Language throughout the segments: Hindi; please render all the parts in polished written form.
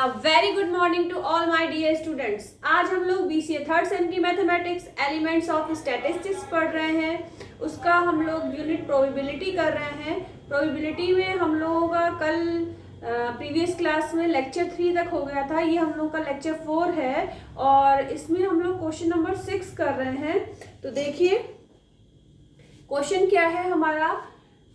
Very good morning to all my dear students. आज हम लोग BCA थर्ड सेम की मैथमेटिक्स एलिमेंट्स ऑफ स्टैटिस्टिक्स पढ़ रहे हैं। उसका हम लोग यूनिट प्रोबेबिलिटी कर रहे हैं। प्रोबेबिलिटी में हम लोगों का कल प्रीवियस क्लास में लेक्चर 3 तक हो गया था। ये हम लोग का लेक्चर 4 है और इसमें हम लोग क्वेश्चन नंबर 6 कर रहे हैं। तो देखिए क्वेश्चन क्या है हमारा,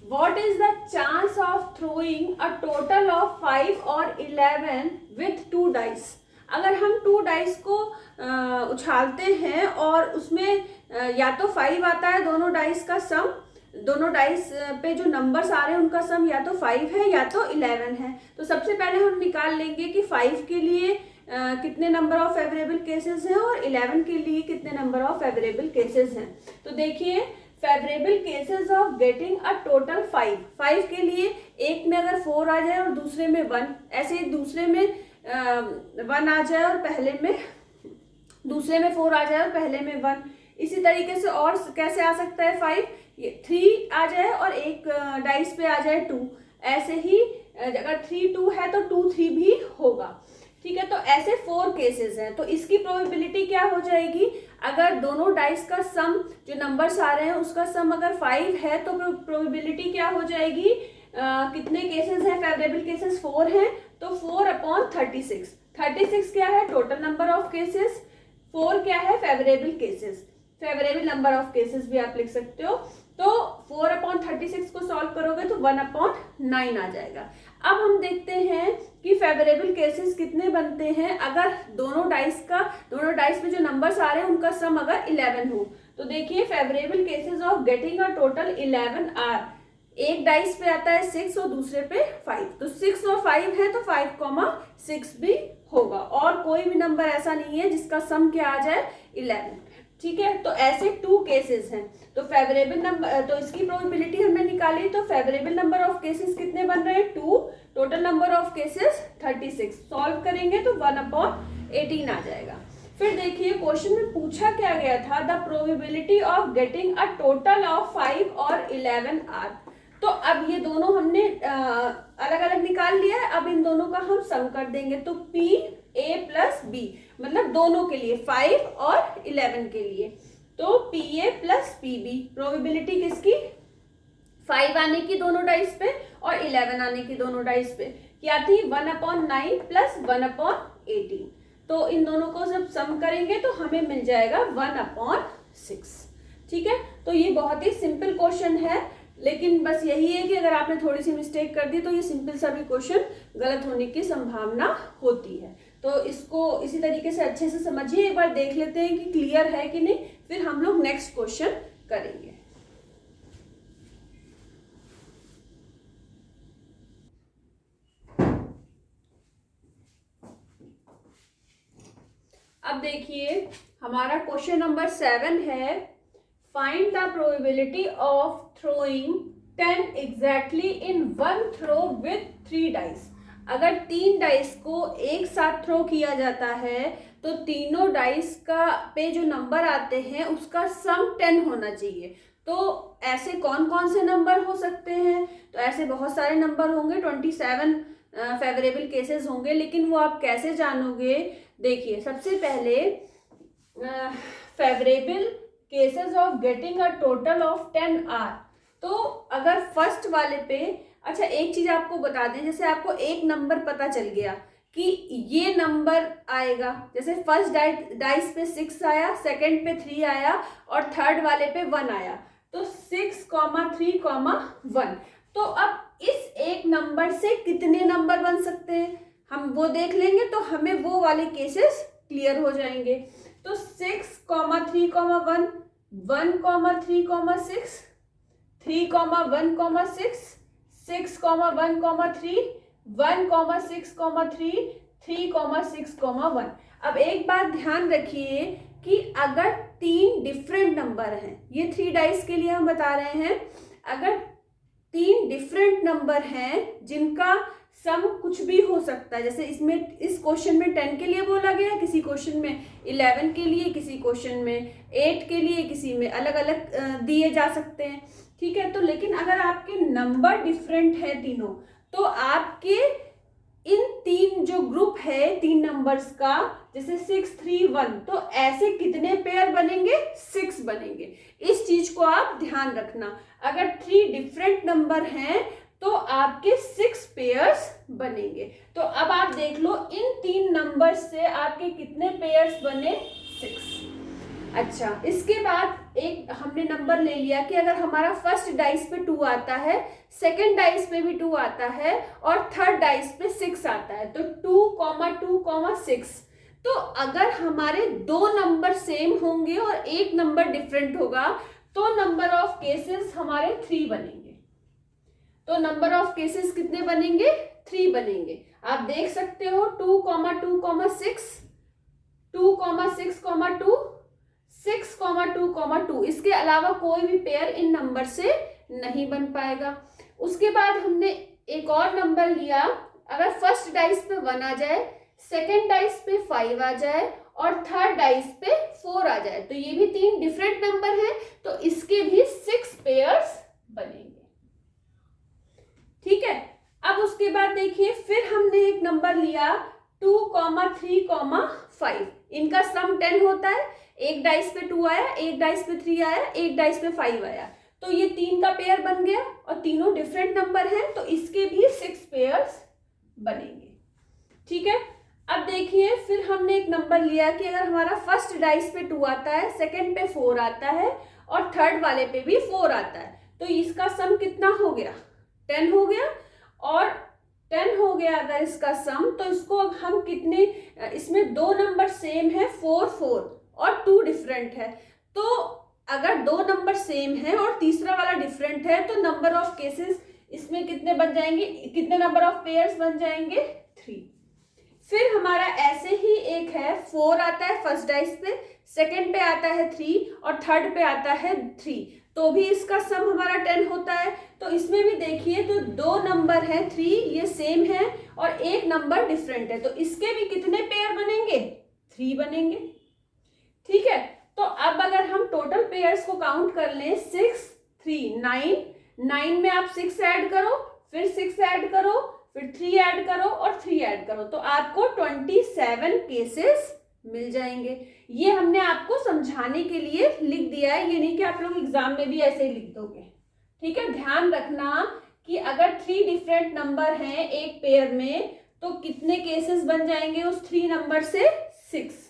What is the chance of throwing a total of 5 or 11 with 2 dice? अगर हम 2 डाइस को उछालते हैं और उसमें या तो 5 आता है, दोनों डाइस का सम, दोनों डाइस पे जो नंबर्स आ रहे हैं उनका सम या तो 5 है या तो 11 है। तो सबसे पहले हम निकाल लेंगे कि 5 के लिए कितने नंबर ऑफ फेवरेबल केसेस हैं और 11 के लिए कितने नंबर ऑफ फेवरेबल केसेस हैं। तो देखिए favourable cases of getting a total 5 के लिए एक में अगर 4 आ जाए और दूसरे में 1, ऐसे ही दूसरे में 1 आ जाए और पहले में, दूसरे में 4 आ जाए और पहले में 1, इसी तरीके से और कैसे आ सकता है 5, 3 आ जाए और एक डाइस पे आ जाए 2, ऐसे ही अगर 3 2 है तो 2 3 भी होगा। ठीक है, तो ऐसे 4 केसेस हैं। तो इसकी प्रोबेबिलिटी क्या हो जाएगी, अगर दोनों डाइस का सम जो नंबर्स आ रहे हैं उसका सम अगर 5 है तो प्रोबेबिलिटी क्या हो जाएगी, कितने केसेस हैं, फेवरेबल केसेस 4 हैं, तो 4/36। 36 क्या है, टोटल नंबर ऑफ केसेस, 4 क्या है, favourable cases, favourable number of cases भी आप लिख सकते हो। तो 4/36 को सॉल्व करोगे तो 1/9 आ जाएगा। अब हम देखते हैं कि फेवरेबल केसेस कितने बनते हैं अगर दोनों डाइस पे जो नंबर्स आ रहे हैं उनका सम अगर 11 हो। तो देखिए favourable cases of getting a total 11 are, एक डाइस पे आता है 6 और दूसरे पे 5, तो 6 और 5 है तो 5,6 भी होगा और कोई भी नंबर ऐसा नहीं है जिसका सम क्या आ जाए 11। ठीक है, तो ऐसे 2 केसेस हैं। तो फेवरेबल नंबर, तो इसकी प्रोबेबिलिटी हमने निकाली, तो फेवरेबल नंबर ऑफ केसेस कितने बन रहे हैं 2, total number of cases 36, solve करेंगे तो 1/18 आ जाएगा। फिर देखिए क्वेश्चन में पूछा क्या गया था, the probability of getting a total of 5 और 11 आर। तो अब ये दोनों हमने अलग अलग निकाल लिया है, अब इन दोनों का हम सम कर देंगे। तो PA प्लस B, मतलब दोनों के लिए 5 और 11 के लिए, तो PA प्लस PB। प्रोबेबिलिटी किसकी, 5 आने की दोनों डाइस पे और 11 आने की दोनों डाइस पे क्या थी, 1/9 प्लस 1/18। तो इन दोनों को जब सम करेंगे तो हमें मिल जाएगा 1/6। ठीक है, तो ये बहुत ही सिंपल क्वेश्चन है, लेकिन बस यही है कि अगर आपने थोड़ी सी मिस्टेक कर दी तो ये सिंपल सा भी क्वेश्चन गलत होने की संभावना होती है। तो इसको इसी तरीके से अच्छे से समझिए, एक बार देख लेते हैं कि क्लियर है कि नहीं, फिर हम लोग नेक्स्ट क्वेश्चन करेंगे। अब देखिए हमारा क्वेश्चन नंबर 7 है, find the probability of throwing 10 exactly in 1 throw with 3 dice. अगर 3 डाइस को एक साथ थ्रो किया जाता है तो तीनों डाइस का पे जो नंबर आते हैं उसका सम 10 होना चाहिए। तो ऐसे कौन कौन से नंबर हो सकते हैं, तो ऐसे बहुत सारे नंबर होंगे, 27 फेवरेबल केसेस होंगे, लेकिन वो आप कैसे जानोगे। देखिए सबसे पहले favourable cases of getting a total of 10 are. तो अगर फर्स्ट वाले पे, अच्छा एक चीज आपको बता दें, जैसे आपको एक नंबर पता चल गया कि ये नंबर आएगा, जैसे फर्स्ट डाइस पे 6 आया, सेकंड पे 3 आया और थर्ड वाले पे 1 आया, तो 6, 3, 1। तो अब इस एक नंबर से कितने नंबर बन सकते हैं हम वो देख लेंगे, तो हमें वो वाले केसेस क्लियर हो जाएंगे। तो 6, 3, 1, 1, 3, 6, 3, 1, 6, 6, 1, 3, 1, 6, 3, 3, 6, 1। अब एक बात ध्यान रखिए कि अगर 3 डिफरेंट नंबर हैं, ये 3 डाइस के लिए हम बता रहे हैं, अगर 3 डिफरेंट नंबर हैं जिनका सम कुछ भी हो सकता है, जैसे इसमें इस क्वेश्चन में 10 के लिए बोला गया, किसी क्वेश्चन में 11 के लिए, किसी क्वेश्चन में 8 के लिए, किसी में अलग अलग दिए जा सकते हैं। ठीक है, तो लेकिन अगर आपके नंबर डिफरेंट है तीनों, तो आपके इन 3 जो ग्रुप है नंबर्स का, जैसे 6 3 1, तो ऐसे कितने पेयर बनेंगे? 6 बनेंगे। इस चीज को आप ध्यान रखना। अगर 3 डिफरेंट नंबर हैं तो आपके 6 पेयर्स बनेंगे। तो अब आप देख लो इन 3 नंबर्स से आपके कितने पेयर्स बने? 6। अच्छा, इसके बाद एक हमने नंबर ले लिया कि अगर हमारा फर्स्ट डाइस पे 2 आता है, सेकंड डाइस पे भी 2 आता है और थर्ड डाइस पे 6 आता है, तो 2, 6। तो अगर हमारे 2 नंबर सेम होंगे और एक नंबर डिफरेंट होगा तो नंबर ऑफ केसेस हमारे 3 बनेंगे। तो नंबर ऑफ केसेस कितने बनेंगे? 3 बनेंगे। आप देख सकते हो 2, 6, 2, 6, 2, 6, 2, 2। इसके अलावा कोई भी पेयर इन नंबर से नहीं बन पाएगा। उसके बाद हमने एक और नंबर लिया, अगर फर्स्ट डाइस पे 1 आ जाए, सेकेंड डाइस पे 5 आ जाए और थर्ड डाइस पे 4 आ जाए, तो ये भी 3 डिफरेंट नंबर हैं, तो इसके भी 6 पेयर्स बनेंगे। ठीक है। अब उसके बाद देखिए फिर हमने एक नंबर लिया 2, 3, 5। इनका सम 10 होता है। एक डाइस पे 2 आया, एक डाइस पे 3 आया, एक डाइस पे 5 आया, तो ये 3 का पेयर बन गया और तीनों डिफरेंट नंबर हैं, तो इसके भी 6 पेयर्स बनेंगे। ठीक है। अब देखिए फिर हमने एक नंबर लिया कि अगर हमारा फर्स्ट डाइस पे 2 आता है, सेकंड पे 4 आता है और थर्ड वाले पे भी 4 आता है, तो इसका सम कितना हो गया? 10 हो गया। और 10 हो गया अगर इसका सम, तो इसको हम कितने, इसमें 2 नंबर सेम है, 4 4 और 2 डिफरेंट है, तो अगर 2 नंबर सेम है और तीसरा वाला डिफरेंट है तो नंबर ऑफ केसेस इसमें कितने बन जाएंगे? कितने नंबर ऑफ पेयर्स बन जाएंगे? 3। फिर हमारा ऐसे ही एक है 4 आता है फर्स्ट डाइस पे, सेकंड पे आता है 3 और थर्ड पे आता है 3, तो भी इसका सम हमारा 10 होता है। तो इसमें भी देखिए तो 2 नंबर है 3, ये सेम है और एक नंबर डिफरेंट है, तो इसके भी कितने पेयर बनेंगे? 3 बनेंगे। ठीक है। तो अब अगर हम टोटल पेयर्स को काउंट कर लें, 6 3 9, 9 में आप 6 ऐड करो, फिर 6 ऐड करो, फिर 3 ऐड करो और 3 ऐड करो, तो आपको 27 केसेस मिल जाएंगे। ये हमने आपको समझाने के लिए लिख दिया है, ये नहीं कि आप लोग एग्जाम में भी ऐसे ही लिख दोगे। ठीक है। ध्यान रखना कि अगर 3 डिफरेंट नंबर हैं एक पेयर में तो कितने केसेस बन जाएंगे उस 3 नंबर से? 6।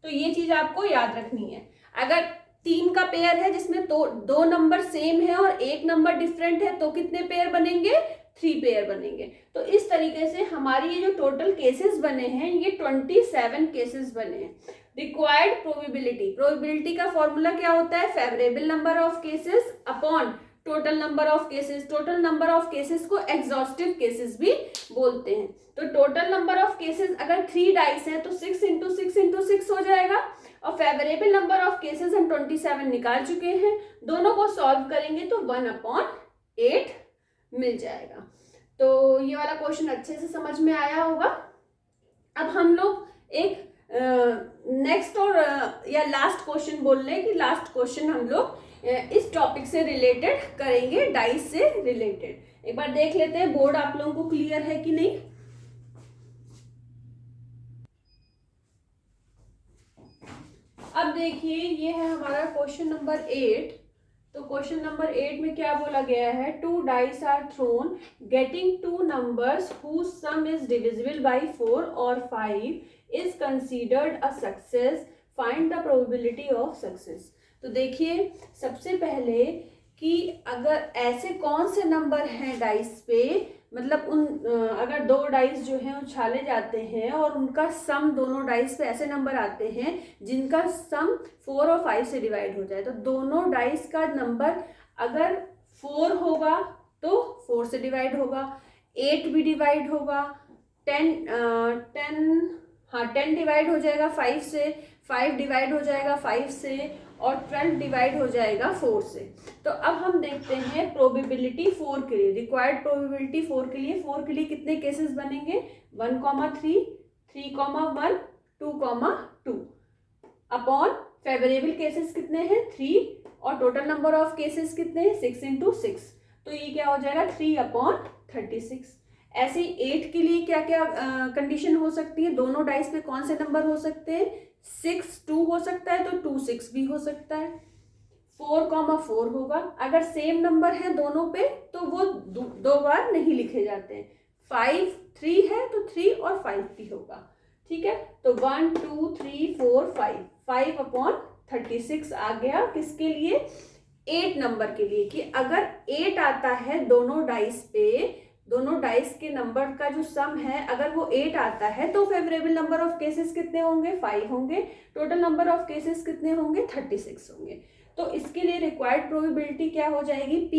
तो ये चीज आपको याद रखनी है। अगर 3 का पेयर है जिसमें तो 2 नंबर सेम है और एक नंबर डिफरेंट है, तो कितने पेयर बनेंगे? 3 पेयर बनेंगे। तो इस तरीके से हमारी ये जो टोटल केसेस बने हैं ये 27 केसेस बने हैं। रिक्वायर्ड प्रोबेबिलिटी, प्रोबेबिलिटी का फॉर्मूला क्या होता है? Favourable number of cases upon total number of cases. Total number of cases को एग्जॉस्टिव केसेस भी बोलते हैं। तो टोटल नंबर ऑफ केसेस अगर 3 डाइस हैं तो 6 × 6 × 6 हो जाएगा, और फेवरेबल नंबर ऑफ केसेस हम 27 निकाल चुके हैं। दोनों को सॉल्व करेंगे तो 1/8 मिल जाएगा। तो ये वाला क्वेश्चन अच्छे से समझ में आया होगा। अब हम लोग एक नेक्स्ट और या लास्ट क्वेश्चन बोल रहे हैं कि लास्ट क्वेश्चन हम लोग इस टॉपिक से रिलेटेड करेंगे, डाइस से रिलेटेड। एक बार देख लेते हैं बोर्ड आप लोगों को क्लियर है कि नहीं। अब देखिए ये है हमारा क्वेश्चन नंबर 8। तो क्वेश्चन नंबर 8 में क्या बोला गया है? 2 dice are thrown getting 2 numbers whose sum is divisible by 4 और 5 is considered a success, find the probability of success. तो देखिए सबसे पहले कि अगर ऐसे कौन से नंबर हैं डाइस पे, मतलब उन अगर 2 डाइस जो हैं उछाले जाते हैं और उनका सम दोनों डाइस पे ऐसे नंबर आते हैं जिनका सम 4 और 5 से डिवाइड हो जाए, तो दोनों डाइस का नंबर अगर 4 होगा तो 4 से डिवाइड होगा, 8 भी डिवाइड होगा, 10 डिवाइड हो जाएगा 5 से, 5 डिवाइड हो जाएगा 5 से और 12 डिवाइड हो जाएगा 4 से। तो अब हम देखते हैं प्रोबेबिलिटी 4 के लिए, रिक्वायर्ड प्रोबेबिलिटी 4 के लिए। 4 के लिए कितने केसेस बनेंगे? 1,3, 3,1, 2,2 अपॉन फेवरेबल केसेस कितने हैं? 3 और टोटल नंबर ऑफ केसेस कितने हैं? 6 × 6। तो ये क्या हो जाएगा? 3/36। ऐसे ही 8 के लिए क्या क्या कंडीशन हो सकती है, दोनों डाइस पे कौन से नंबर हो सकते हैं, 6 2 हो सकता है तो 2 6 भी हो सकता है, 4,4 होगा। अगर सेम नंबर है दोनों पे तो वो दो बार नहीं लिखे जाते हैं। 5 3 है तो 3 और 5 भी होगा, ठीक है। तो 1 2 3 4 5/36 आ गया किसके लिए, 8 नंबर के लिए, कि अगर 8 आता है दोनों डाइस पे, दोनों डाइस के नंबर का जो सम है अगर वो 8 आता है तो फेवरेबल नंबर ऑफ केसेस कितने होंगे, 5 होंगे। टोटल नंबर ऑफ केसेस कितने होंगे, 36 होंगे। तो इसके लिए रिक्वायर्ड प्रोबेबिलिटी क्या हो जाएगी, P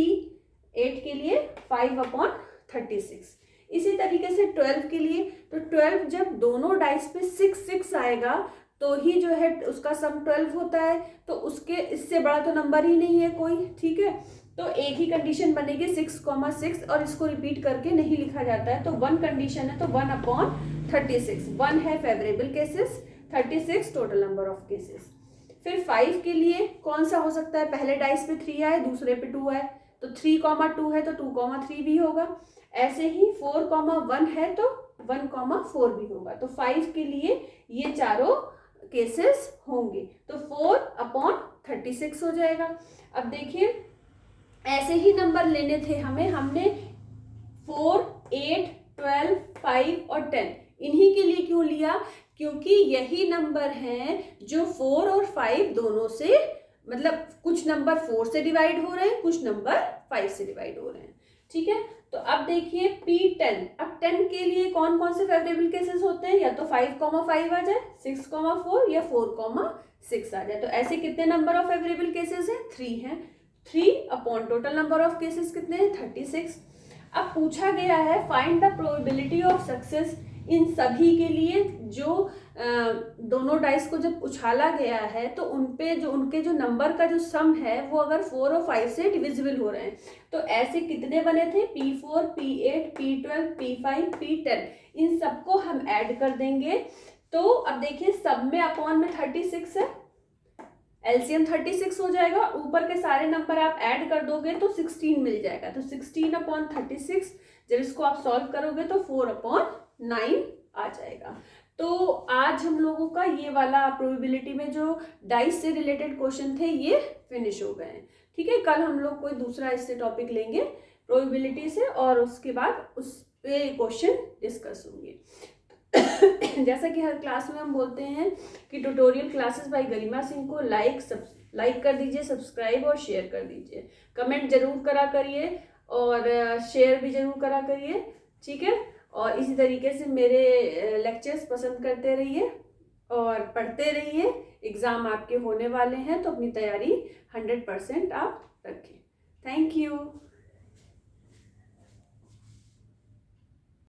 8 के लिए 5/36। इसी तरीके से 12 के लिए, तो 12 जब दोनों डाइस पे 6 6 आएगा तो ही जो है उसका सम 12 होता है, तो उसके इससे बड़ा तो नंबर ही नहीं है कोई, ठीक है। तो एक ही कंडीशन बनेगी 6,6 और इसको रिपीट करके नहीं लिखा जाता है, तो 1 कंडीशन है तो 1/36, 1 है favourable cases, 36 total number of cases. फिर 5 के लिए कौन सा हो सकता है, पहले डाइस पे 3 आए दूसरे पे 2 आए, तो 3,2 है तो 2,3 भी होगा। ऐसे ही 4,1 है तो 1,4 भी होगा। तो 5 के लिए ये चारों केसेस होंगे, तो 4/36 हो जाएगा। अब देखिए ऐसे ही नंबर लेने थे हमने 4 8 12 5 और 10, इन्हीं के लिए क्यों लिया, क्योंकि यही नंबर हैं जो 4 और 5 दोनों से, मतलब कुछ नंबर 4 से डिवाइड हो रहे हैं, कुछ नंबर 5 से डिवाइड हो रहे हैं, ठीक है। तो अब देखिए P10, अब 10 के लिए कौन कौन से फेवरेबल केसेस होते हैं, या तो 5,5 आ जाए, 6,4 या 4,6 आ जाए। तो ऐसे कितने नंबर ऑफ फेवरेबल केसेस हैं, 3 हैं। 3 टोटल नंबर ऑफ केसेस कितने हैं, 36। अब पूछा गया है find the probability of success in सभी के लिए जो दोनों डाइस को जब उछाला गया है तो उनपे जो उनके जो नंबर का जो सम है वो अगर 4 और 5 से डिविजिबल हो रहे हैं। तो ऐसे कितने बने थे, P4 P8 P12 P5 P10, इन सबको हम ऐड कर देंगे। तो अब देखिए सब में अपॉन में 36 है, एलसीएम 36 हो जाएगा, ऊपर के सारे नंबर आप ऐड कर दोगे तो 16 मिल जाएगा। तो 16/36 जब इसको आप सॉल्व करोगे तो 4/9 आ जाएगा। तो आज हम लोगों का ये वाला प्रोबेबिलिटी में जो डाइस से रिलेटेड क्वेश्चन थे ये फिनिश हो गए हैं, ठीक है। कल हम लोग कोई दूसरा इससे टॉपिक लेंगे प्रोबेबिलिटी से और उसके बाद उस पे क्वेश्चन डिस्कस होंगे। जैसा कि हर क्लास में हम बोलते हैं कि tutorial classes bye Garima Singh को लाइक कर दीजिए, सब्सक्राइब और शेयर कर दीजिए, कमेंट जरूर करा करिए और शेयर भी जरूर करा करिए, ठीक है। और इसी तरीके से मेरे लेक्चर्स पसंद करते रहिए और पढ़ते रहिए। एग्ज़ाम आपके होने वाले हैं तो अपनी तैयारी 100% आप रखें। Thank you.